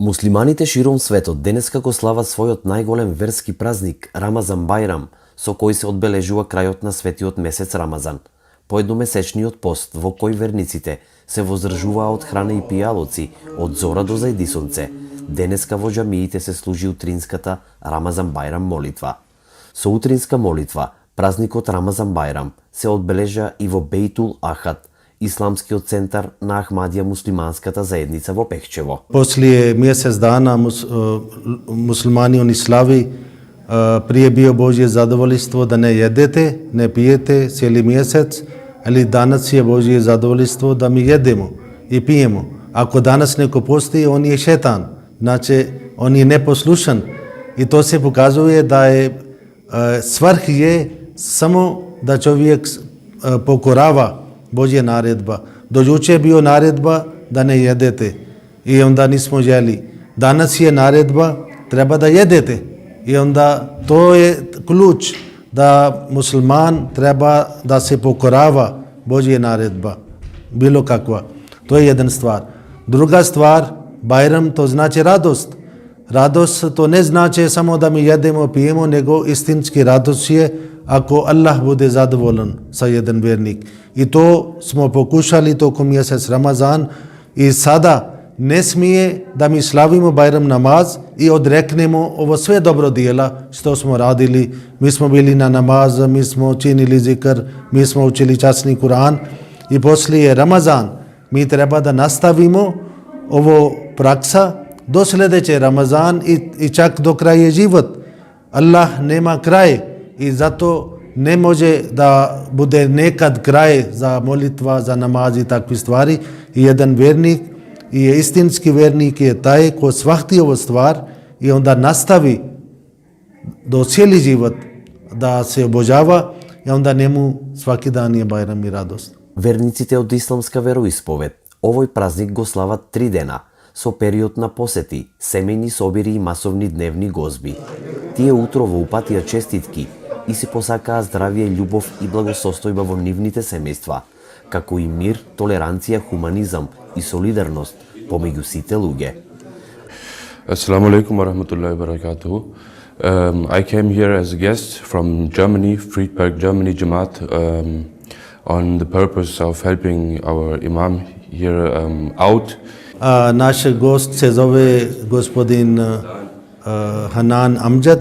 Муслиманите широм светот денеска го слават својот најголем верски празник Рамазан Бајрам, со кој се одбележува крајот на светиот месец Рамазан, поедномесечниот пост во кој верниците се воздржуваа од храна и пијалоци од зора до зајди сонце. Денеска во џамиите се служи утринската Рамазан Бајрам молитва. Со утринска молитва, празникот Рамазан Бајрам се одбележа и во Бейтул Ахад, исламскиот центар на Ахмадија муслиманската заедница во Пехчево. После месец дана муслимани они слави, прije bio Božje zadovoljstvo da ne jedete, ne pijete cijeli mjesec, ali danas je Božje zadovoljstvo da mi jedemo i pijemo. Ako danas neko posti, on je šetan, znači on je neposlušan i to se pokazuje da je svrh je samo da čovjek pokorava Božja naredba. Do juče je bio naredba da ne jedete i onda nismo želi. Danas je naredba treba da jedete i onda to je ključ da musliman treba da se pokorava Božja naredba, bilo kakva. To je jedna stvar. Druga stvar, Bajram to znači radost. Radost to ne znači samo da mi jedemo, pijemo, nego istinski radost je ako Allah bude zadovoljan sa jedan vjernik. I to smo pokušali tokom mjesec Ramazan i sada ne smije da mi slavimo Bajram namaz i odreknemo ovo sve dobro dijela što smo radili. Mi smo bili na namaz, mi smo činili zikr, mi smo učili časni Kur'an i poslije Ramazan mi treba da nastavimo ovo praksa do sljedeće Ramazan i čak do kraja život. Allah nema kraj i zato ne može da bude nekad kraj za molitva, za namaz i takve stvari. I jedan vjernik i istinski vjernik je taj ko shvati ovu stvar i onda nastavi do cijeli život da se obožava i onda njemu svaki dan je Bajram i radost. Верниците од исламска вероисповед овој празник го слават 3 дена, со период на посети, семејни собири и масовни дневни гозби. Тие утрово упатија честитки и си посакаа здравје, љубов и благосостојба во нивните семејства, како и мир, толеранција, хуманизам и солидарност помеѓу сите луѓе. Assalamu alaikum wa rahmatullahi wa barakatuh. I came here as a guest from Germany, Friedberg, Germany, Jamaat, on the purpose of helping our Imam here out. Naš gost se zove gospodin Hanan Amjad.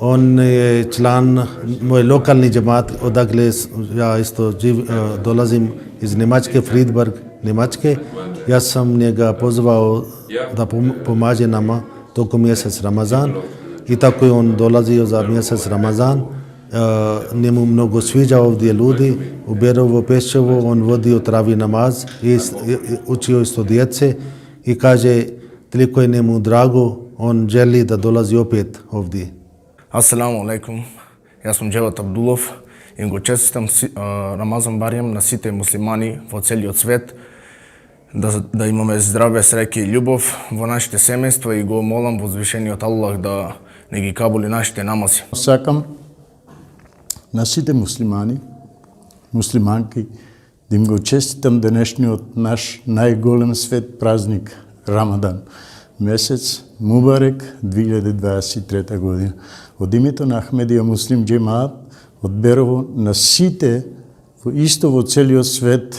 On je član moj lokalni džemat, odakle ja isto dolazim iz Njemačke, Friedberg, Njemačke. Ja sam njega pozvao da pomaže nama tokom mjesec Ramazan i tako je on dolazio za mjesec Ramazan. Njemu mnogo sviđa ovdje ljudi, u Berovo, Peščevo, on vodio travi namaz i učio isto djece i kaže toliko je njemu drago, on želi da dolazi opet ovdje. Ассаламу алейкум, јас сум Џеват Абдулов и го честитам Рамазан Бајрам на сите муслимани во целиот свет, да имаме здраве, среќа и љубов во нашите семејства и го молам возвишениот Аллах да не ги кабули нашите намази. Сакам на сите муслимани, муслиманки, да им го честитам денешниот наш најголем свет празник Рамадан, месец Мубарек 2023 година. Од името на Ахмедија Муслим Џемаат, од Берово, на сите исто во целиот свет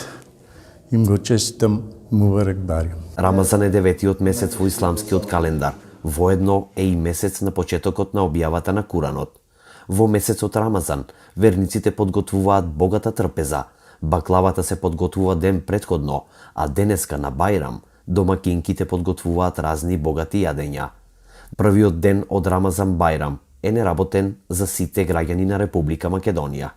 им го честитам Мубарек Бајрам. Рамазан е 9-тиот месец во исламскиот календар, воедно е и месец на почетокот на објавата на Куранот. Во месецот Рамазан, верниците подготвуваат богата трпеза, баклавата се подготвува ден претходно, а денеска на Бајрам, домакинките подготвуваат разни богати јадења. Првиот ден од Рамазан Бајрам е неработен за сите граѓани на Република Македонија.